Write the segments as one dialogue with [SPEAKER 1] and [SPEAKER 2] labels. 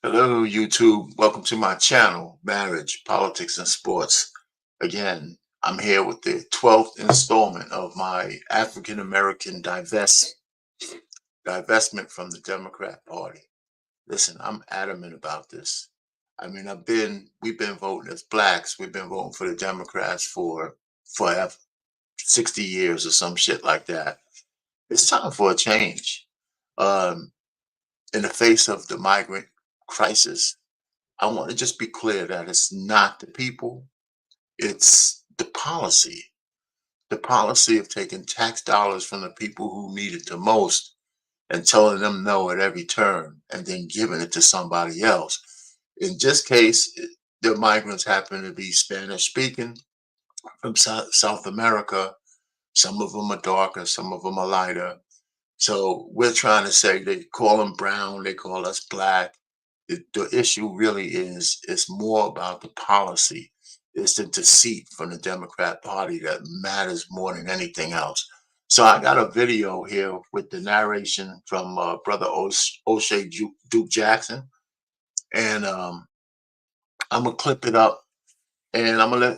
[SPEAKER 1] Hello, YouTube. Welcome to my channel, Marriage, Politics, and Sports. Again, I'm here with the 12th installment of my African American divestment from the Democrat Party. Listen, I'm adamant about this. I mean, we've been voting as blacks. We've been voting for the Democrats for forever, 60 years or some shit like that. It's time for a change. Um, in the face of the migrant crisis, I want to just be clear that it's not the people, it's the policy of taking tax dollars from the people who need it the most and telling them no at every turn and then giving it to somebody else. In this case, the migrants happen to be Spanish speaking from South America. Some of them are darker, some of them are lighter. So we're trying to say they call them brown, they call us black. The issue really is it's more about the policy. It's the deceit from the Democrat Party that matters more than anything else. So I got a video here with the narration from Brother O'Shea Duke Jackson, and I'm gonna clip it up, and I'm gonna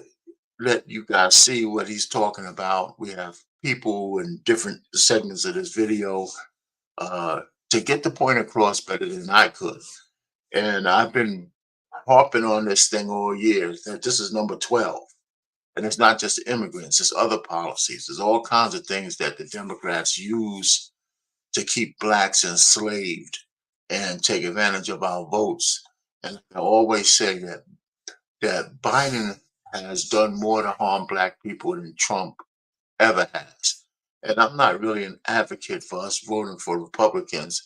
[SPEAKER 1] let you guys see what he's talking about. We have people in different segments of this video uh, to get the point across better than I could. And I've been harping on this thing all year that this is number 12. And it's not just immigrants, it's other policies. There's all kinds of things that the Democrats use to keep blacks enslaved and take advantage of our votes. And I always say that Biden has done more to harm black people than Trump ever has. And I'm not really an advocate for us voting for Republicans.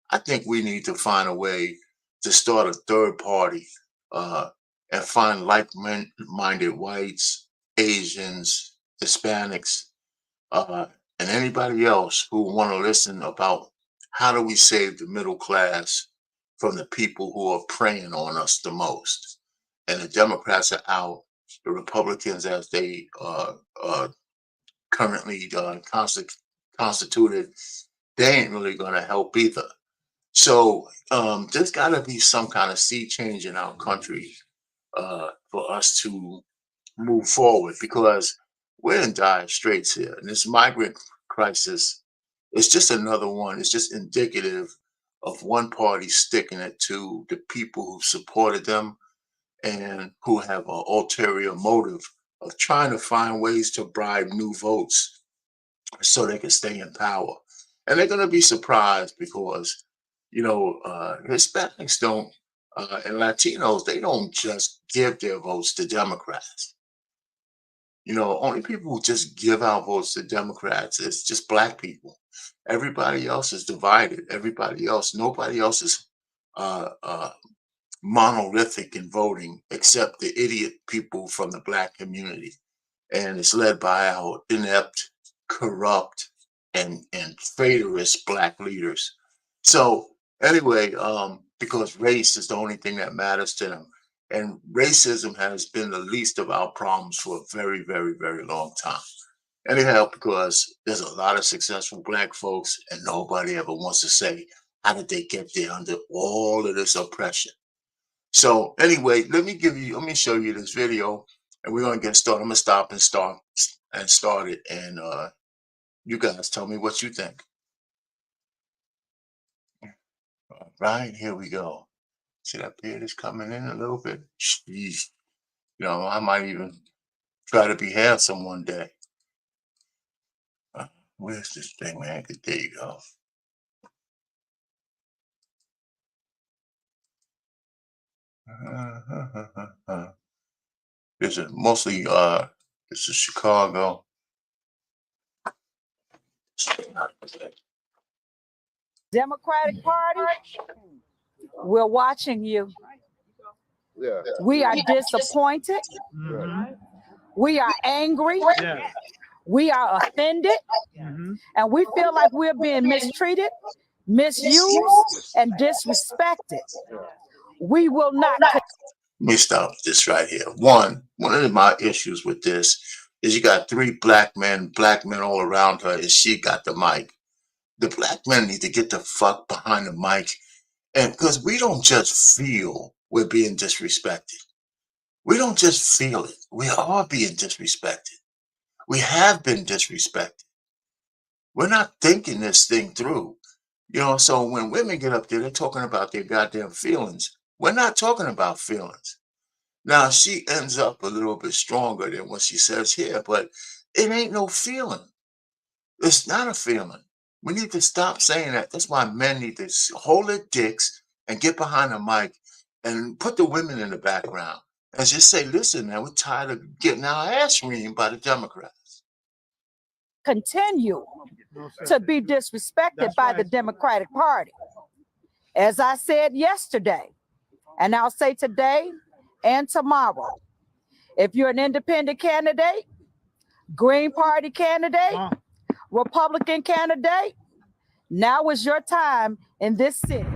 [SPEAKER 1] I think we need to find a way to start a third party uh, and find like-minded whites, Asians, Hispanics, and anybody else who want to listen about how do we save the middle class from the people who are preying on us the most. And the Democrats are out. The Republicans, as they currently constituted, they ain't really going to help either. So there's got to be some kind of sea change in our country for us to move forward because we're in dire straits here. And this migrant crisis is just another one. It's just indicative of one party sticking it to the people who supported them and who have an ulterior motive of trying to find ways to bribe new votes so they can stay in power. And they're going to be surprised because, Hispanics don't, and Latinos, they don't just give their votes to Democrats. Only people who just give out votes to Democrats is just black people. Everybody else is divided. Nobody else is monolithic in voting except the idiot people from the black community. And it's led by our inept, corrupt, and traitorous black leaders. So anyway, because race is the only thing that matters to them. And racism has been the least of our problems for a very, very, very long time. Anyhow, because there's a lot of successful black folks and nobody ever wants to say, how did they get there under all of this oppression? So anyway, let me show you this video and we're gonna get started. I'm gonna stop and start it, and you guys tell me what you think. All right, here we go. See that beard is coming in a little bit. Jeez. I might even try to be handsome one day. Where's this thing, man? There you go. This is mostly this is Chicago.
[SPEAKER 2] Democratic Party, we're watching you.
[SPEAKER 3] Yeah.
[SPEAKER 2] We are disappointed. We are angry. We are offended. And we feel like we're being mistreated, misused, and disrespected. We will not.
[SPEAKER 1] Let me stop this right here. One of my issues with this is you got three black men all around her, and she got the mic. The black men need to get the fuck behind the mic And because we don't just feel we're being disrespected. We don't just feel it. We are being disrespected. We have been disrespected. We're not thinking this thing through. So when women get up there, they're talking about their goddamn feelings. We're not talking about feelings. Now, she ends up a little bit stronger than what she says here, but it ain't no feeling. It's not a feeling. We need to stop saying that. That's why men need to hold their dicks and get behind the mic and put the women in the background and just say, listen, man, we're tired of getting our ass reamed by the Democrats.
[SPEAKER 2] Continue to be disrespected by the Democratic Party. As I said yesterday, and I'll say today and tomorrow, if you're an independent candidate, Green Party candidate, Republican candidate, now is your time in this city.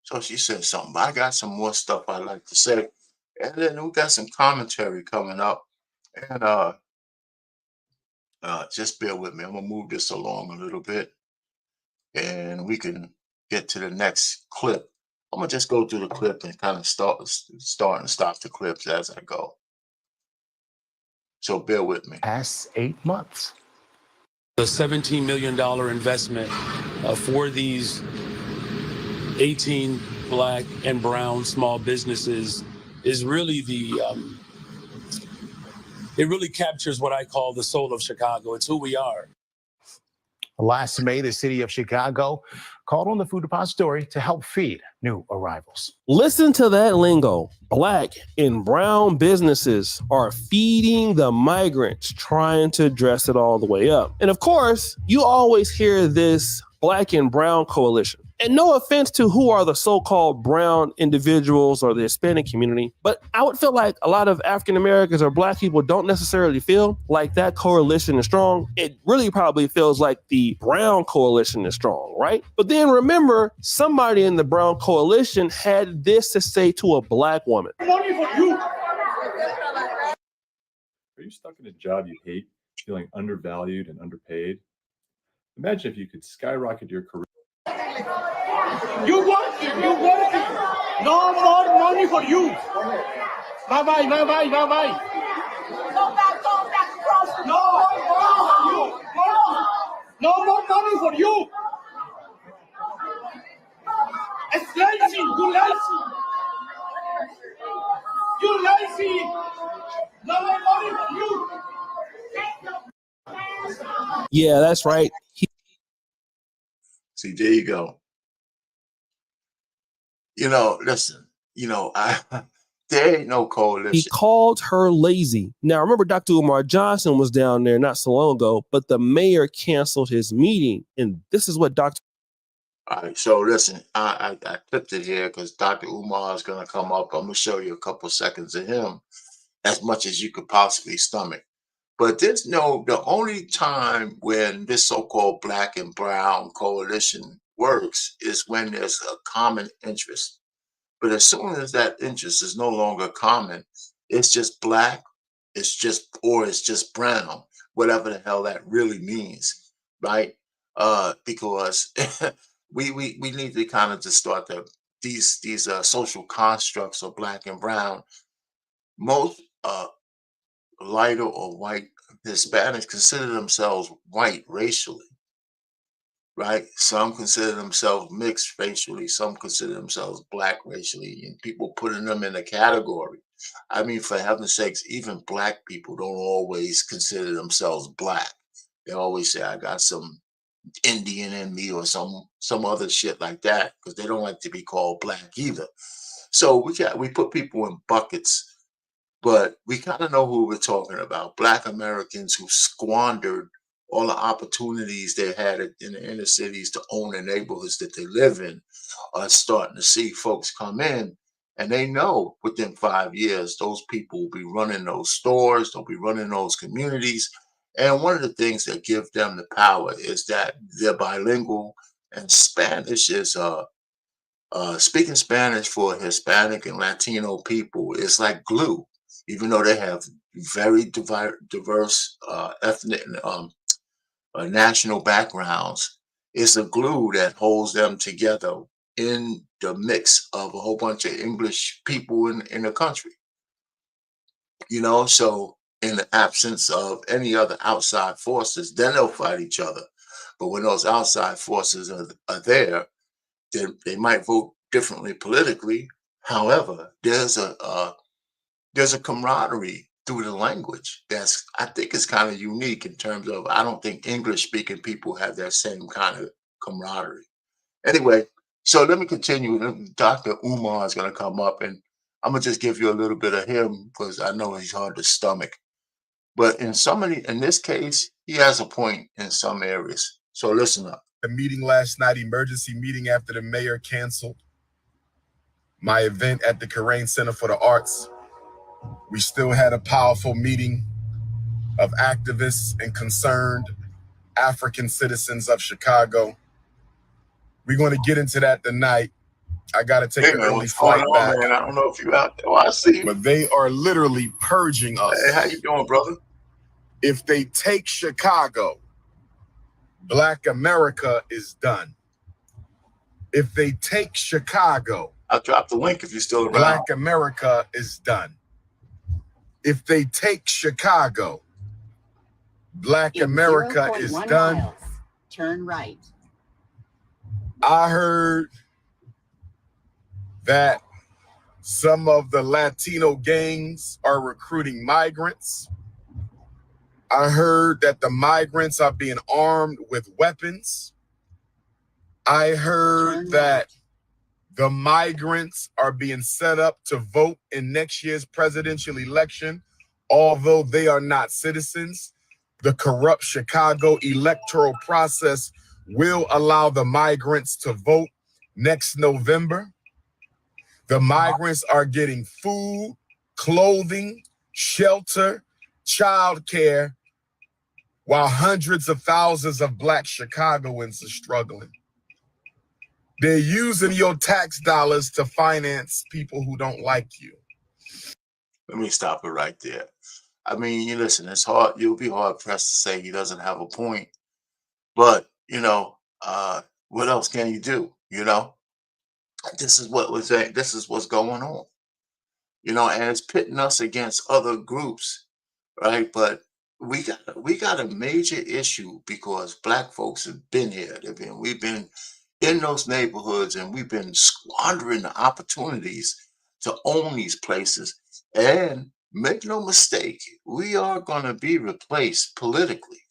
[SPEAKER 1] So she said something, but I got some more stuff I'd like to say. And then we got some commentary coming up. And just bear with me. I'm gonna move this along a little bit and we can get to the next clip. I'm gonna just go through the clip and kind of start and stop the clips as I go. So bear with me.
[SPEAKER 4] Past 8 months.
[SPEAKER 5] The $17 million investment for these 18 Black and brown small businesses is really it really captures what I call the soul of Chicago. It's who we are.
[SPEAKER 4] Last May, the city of Chicago called on the Food Depository to help feed new arrivals.
[SPEAKER 6] Listen to that lingo. Black and brown businesses are feeding the migrants, trying to dress it all the way up. And of course, you always hear this Black and brown coalition. And no offense to who are the so-called brown individuals or the Hispanic community, but I would feel like a lot of African Americans or Black people don't necessarily feel like that coalition is strong. It really probably feels like the brown coalition is strong, right? But then remember, somebody in the brown coalition had this to say to a Black woman.
[SPEAKER 7] Money for you. Are you stuck in a job you hate, feeling undervalued and underpaid? Imagine if you could skyrocket your career. You working. No more money for you. Bye-bye. Go back. No more money for you. It's lazy. You lazy. No more money for you.
[SPEAKER 6] Yeah, that's right.
[SPEAKER 1] See, there you go. Listen, there ain't no coalition.
[SPEAKER 6] He called her lazy. Now, remember, Dr. Umar Johnson was down there not so long ago, but the mayor canceled his meeting. And this is what Dr.
[SPEAKER 1] All right, so listen, I clipped it here because Dr. Umar is going to come up. I'm going to show you a couple seconds of him, as much as you could possibly stomach. But the only time when this so-called Black and brown coalition works is when there's a common interest. But as soon as that interest is no longer common, it's just Black, it's just brown, whatever the hell that really means, right? Because we need to kind of just start these social constructs of Black and brown. Most lighter or white Hispanics consider themselves white racially, right? Some consider themselves mixed racially. Some consider themselves Black racially, and people putting them in a category. I mean, for heaven's sakes, even Black people don't always consider themselves Black. They always say, I got some Indian in me or some other shit like that, because they don't like to be called Black either. So we put people in buckets. But we kind of know who we're talking about. Black Americans who squandered all the opportunities they had in the inner cities to own the neighborhoods that they live in are starting to see folks come in. And they know within 5 years, those people will be running those stores, they'll be running those communities. And one of the things that give them the power is that they're bilingual, and Spanish is speaking Spanish for Hispanic and Latino people is like glue. Even though they have very diverse ethnic national backgrounds. It's a glue that holds them together in the mix of a whole bunch of English people in the country. You know, so in the absence of any other outside forces, then they'll fight each other. But when those outside forces are there, then they might vote differently politically. However, there's a camaraderie through the language that's, I think, is kind of unique in terms of, I don't think English speaking people have that same kind of camaraderie. Anyway, so let me continue. Dr. Umar is going to come up, and I'm gonna just give you a little bit of him because I know he's hard to stomach. But in this case, he has a point in some areas. So listen up.
[SPEAKER 8] The meeting last night, emergency meeting after the mayor canceled my event at the Karain Center for the Arts. We still had a powerful meeting of activists and concerned African citizens of Chicago. We're going to get into that tonight. I got to take an early flight back.
[SPEAKER 1] Man? I don't know if you out there. Well, I see you.
[SPEAKER 8] But they are literally purging us.
[SPEAKER 1] Hey, how you doing, brother?
[SPEAKER 8] If they take Chicago, Black America is done. If they take Chicago,
[SPEAKER 1] I'll drop the link if you're still around.
[SPEAKER 8] Black America is done. If they take Chicago, Black America is done.
[SPEAKER 9] Miles. Turn right.
[SPEAKER 8] I heard that some of the Latino gangs are recruiting migrants. I heard that the migrants are being armed with weapons. I heard that the migrants are being set up to vote in next year's presidential election, although they are not citizens. The corrupt Chicago electoral process will allow the migrants to vote next November. The migrants are getting food, clothing, shelter, childcare, while hundreds of thousands of Black Chicagoans are struggling. They're using your tax dollars to finance people who don't like you.
[SPEAKER 1] Let me stop it right there. I mean, you listen, it's hard. You'll be hard pressed to say he doesn't have a point. But, what else can you do? This is what's going on. And it's pitting us against other groups, right? But we got a major issue because Black folks have been here. We've been in those neighborhoods, and we've been squandering the opportunities to own these places. And make no mistake, we are going to be replaced politically.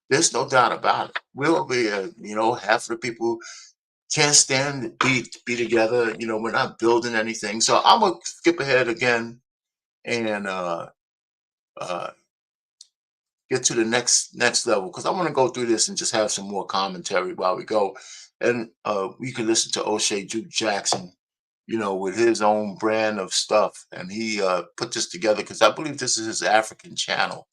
[SPEAKER 1] There's no doubt about it. We'll be, half of the people can't stand to be together. We're not building anything. So I'm gonna skip ahead again and get to the next level, because I want to go through this and just have some more commentary while we go. And we can listen to O'Shea Juke Jackson, with his own brand of stuff. And he put this together because I believe this is his African channel.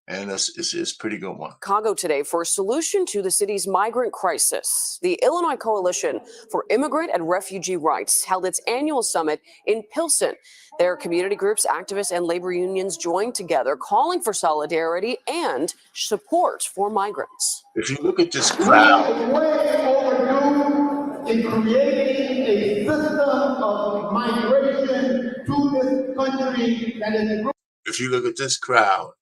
[SPEAKER 1] And it's a pretty good one.
[SPEAKER 10] Chicago today for a solution to the city's migrant crisis. The Illinois Coalition for Immigrant and Refugee Rights held its annual summit in Pilsen. Their community groups, activists, and labor unions joined together, calling for solidarity and support for migrants.
[SPEAKER 1] If you look at this crowd,
[SPEAKER 11] in creating a system of migration to this country that is.
[SPEAKER 1] If you look at this crowd,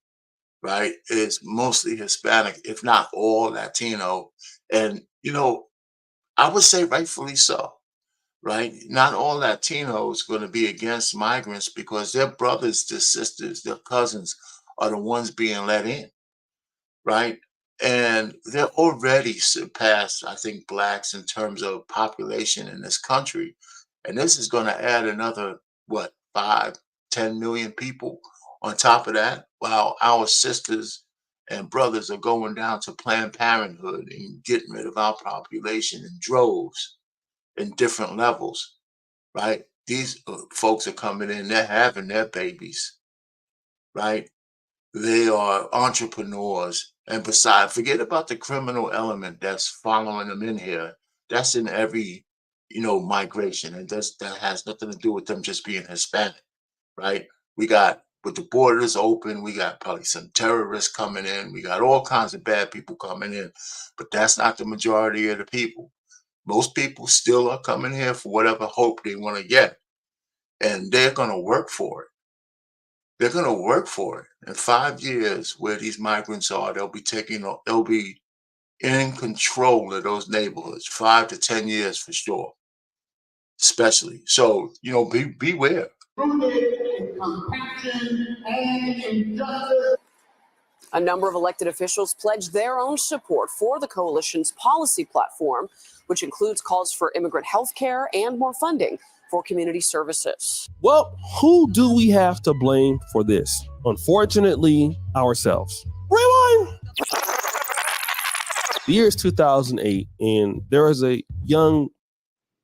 [SPEAKER 1] right, it's mostly Hispanic, if not all Latino. And, I would say rightfully so, right? Not all Latinos going to be against migrants because their brothers, their sisters, their cousins are the ones being let in, right? And they're already surpassed, I think, Blacks in terms of population in this country. And this is going to add another, 5, 10 million people on top of that, while our sisters and brothers are going down to Planned Parenthood and getting rid of our population in droves in different levels, right? These folks are coming in, they're having their babies, right? They are entrepreneurs. And besides, forget about the criminal element that's following them in here. That's in every, migration. And that has nothing to do with them just being Hispanic, right? We got with the borders open, we got probably some terrorists coming in. We got all kinds of bad people coming in, but that's not the majority of the people. Most people still are coming here for whatever hope they want to get, and they're going to work for it. They're going to work for it. In 5 years, where these migrants are, they'll be in control of those neighborhoods. 5 to 10 years for sure, especially. So, beware.
[SPEAKER 11] Rooted in compassion and in justice.
[SPEAKER 10] A number of elected officials pledged their own support for the coalition's policy platform, which includes calls for immigrant health care and more funding for community services.
[SPEAKER 6] Well, who do we have to blame for this? Unfortunately, ourselves. Rewind! The year is 2008, and there was a young...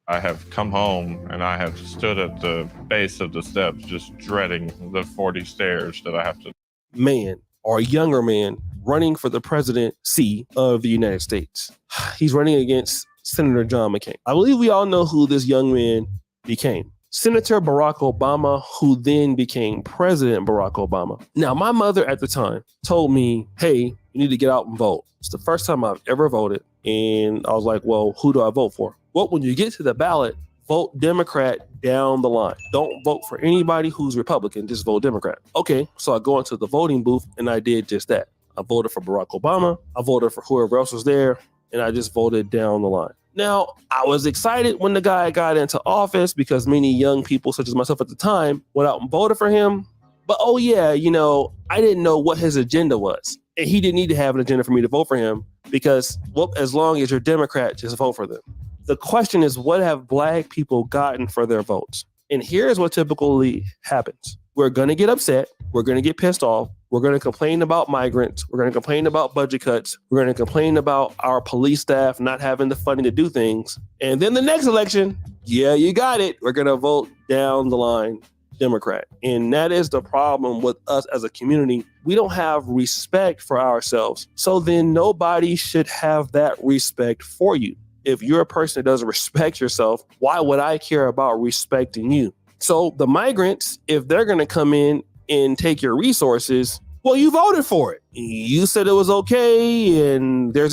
[SPEAKER 12] I have come home and I have stood at the base of the steps just dreading the 40 stairs that I have to...
[SPEAKER 6] man, or a younger man, running for the presidency of the United States. He's running against Senator John McCain. I believe we all know who this young man became. Senator Barack Obama, who then became President Barack Obama. Now, my mother at the time told me, hey, you need to get out and vote. It's the first time I've ever voted. And I was like, well, who do I vote for? Well, when you get to the ballot, vote Democrat down the line. Don't vote for anybody who's Republican, just vote Democrat. Okay, so I go into the voting booth and I did just that. I voted for Barack Obama. I voted for whoever else was there, and I just voted down the line. Now, I was excited when the guy got into office because many young people, such as myself at the time, went out and voted for him. But oh yeah, I didn't know what his agenda was. And he didn't need to have an agenda for me to vote for him because, well, as long as you're Democrat, just vote for them. The question is, what have Black people gotten for their votes? And here's what typically happens. We're going to get upset. We're going to get pissed off. We're going to complain about migrants. We're going to complain about budget cuts. We're going to complain about our police staff not having the funding to do things. And then the next election, yeah, you got it. We're going to vote down the line Democrat. And that is the problem with us as a community. We don't have respect for ourselves. So then nobody should have that respect for you. If you're a person that doesn't respect yourself, why would I care about respecting you? So the migrants, if they're going to come in and take your resources, well, you voted for it. You said it was okay, and there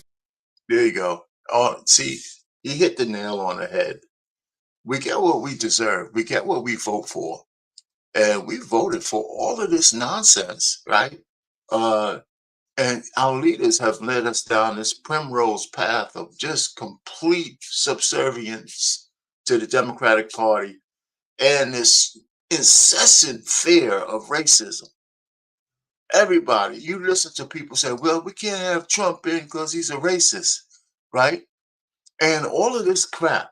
[SPEAKER 1] you go. Oh, see, you hit the nail on the head. We get what we deserve. We get what we vote for. And we voted for all of this nonsense, right? And our leaders have led us down this primrose path of just complete subservience to the Democratic Party and this incessant fear of racism. Everybody, you listen to people say, well, we can't have Trump in because he's a racist, right? And all of this crap.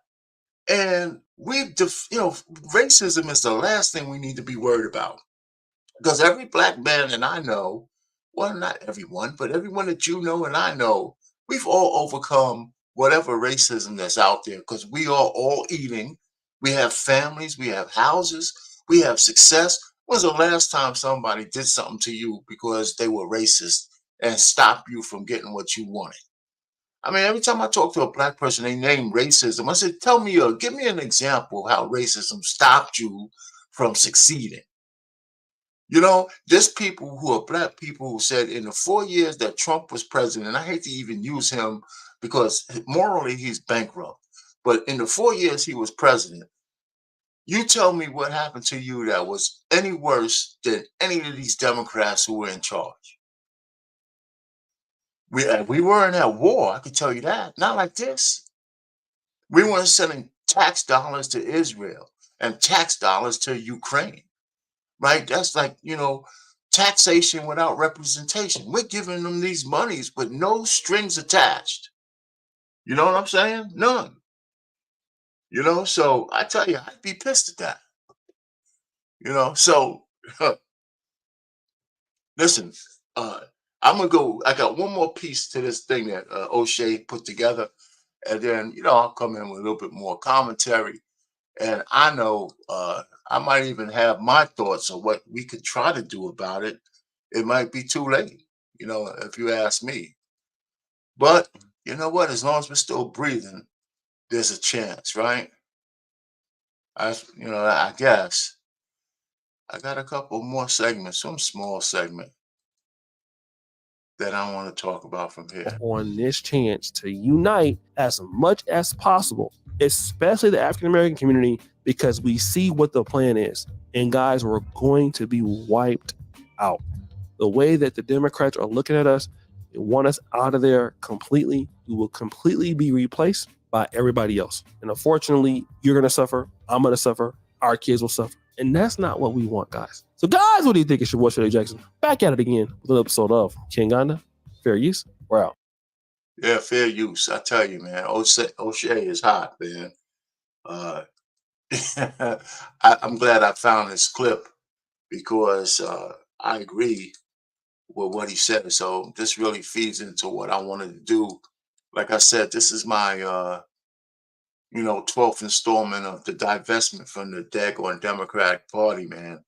[SPEAKER 1] And racism is the last thing we need to be worried about. Because every Black man that I know, well, not everyone, but everyone that you know and I know, we've all overcome whatever racism that's out there because we are all eating. We have families, we have houses, we have success. When was the last time somebody did something to you because they were racist and stopped you from getting what you wanted? I mean, every time I talk to a Black person, they name racism. I said, give me an example how racism stopped you from succeeding. There's people who are Black people who said in the 4 years that Trump was president, and I hate to even use him because morally he's bankrupt, but in the 4 years he was president, you tell me what happened to you that was any worse than any of these Democrats who were in charge. We weren't at war, I can tell you that. Not like this. We weren't sending tax dollars to Israel and tax dollars to Ukraine. Right? That's like, taxation without representation. We're giving them these monies with no strings attached. You know what I'm saying? None. So I tell you, I'd be pissed at that. So listen, I'm going to go. I got one more piece to this thing that O'Shea put together. And then, I'll come in with a little bit more commentary. And I know I might even have my thoughts of what we could try to do about it. It might be too late, if you ask me. But you know what? As long as we're still breathing, there's a chance, right? I guess. I got a couple more segments, some small segment that I want to talk about from here.
[SPEAKER 6] On this chance to unite as much as possible, especially the African American community, because we see what the plan is. And guys, we're going to be wiped out. The way that the Democrats are looking at us, they want us out of there completely. We will completely be replaced by everybody else. And unfortunately, you're going to suffer. I'm going to suffer. Our kids will suffer. And that's not what we want, guys. So guys, what do you think? It's your boy, Shirley Jackson. Back at it again with an episode of Kinganda. Fair use. We're out.
[SPEAKER 1] Yeah, fair use. I tell you, man, O'Shea is hot, man. I'm glad I found this clip because I agree with what he said. So this really feeds into what I wanted to do. Like I said, this is my 12th installment of the divestment from the daggone Democratic Party, man.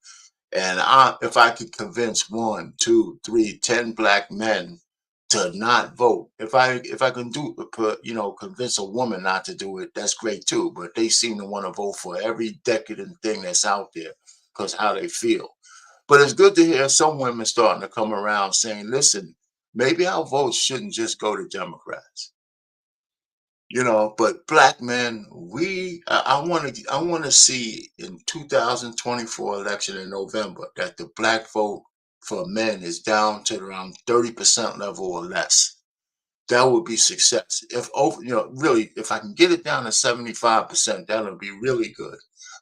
[SPEAKER 1] And if I could convince 1, 2, 3, 10 black men to not vote, if I can convince a woman not to do it, that's great too. But they seem to want to vote for every decadent thing that's out there because how they feel. But it's good to hear some women starting to come around saying, listen, maybe our votes shouldn't just go to Democrats. But black men, I want to see in 2024 election in November that the black vote for men is down to around 30% level or less. That would be success. If I can get it down to 75%, that would be really good.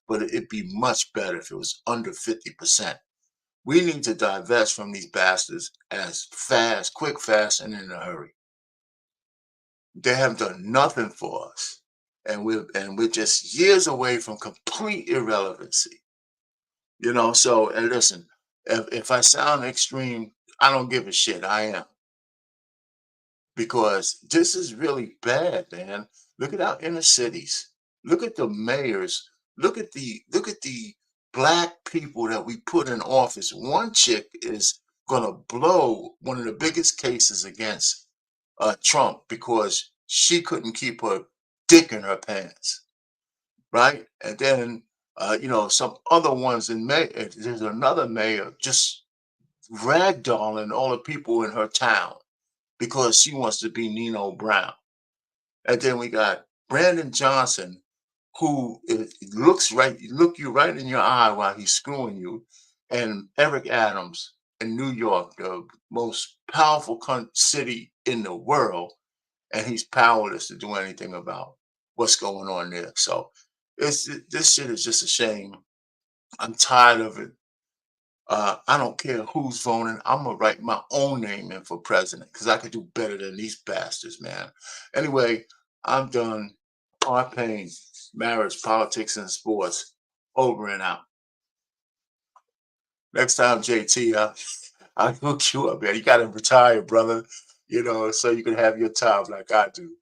[SPEAKER 1] But it'd be much better if it was under 50%. We need to divest from these bastards as fast, quick, fast, and in a hurry. They have done nothing for us, and we're just years away from complete irrelevancy. So, and listen, if I sound extreme, I don't give a shit. I am, because this is really bad, man. Look at our inner cities. Look at the mayors. Look at the black people that we put in office. One chick is gonna blow one of the biggest cases against Trump because she couldn't keep her dick in her pants, right? And then some other ones in May. There's another mayor just ragdolling all the people in her town because she wants to be Nino Brown. And then we got Brandon Johnson, who look you right in your eye while he's screwing you, and Eric Adams in New York, the most powerful city in the world, and he's powerless to do anything about what's going on there. So this shit is just a shame. I'm tired of it. I don't care who's voting. I'm gonna write my own name in for president because I could do better than these bastards, man. Anyway, I'm done. Art Payne, Marriage, Politics, and Sports, over and out. Next time, JT, I'll hook you up, man. You gotta retire, brother. So you can have your time like I do.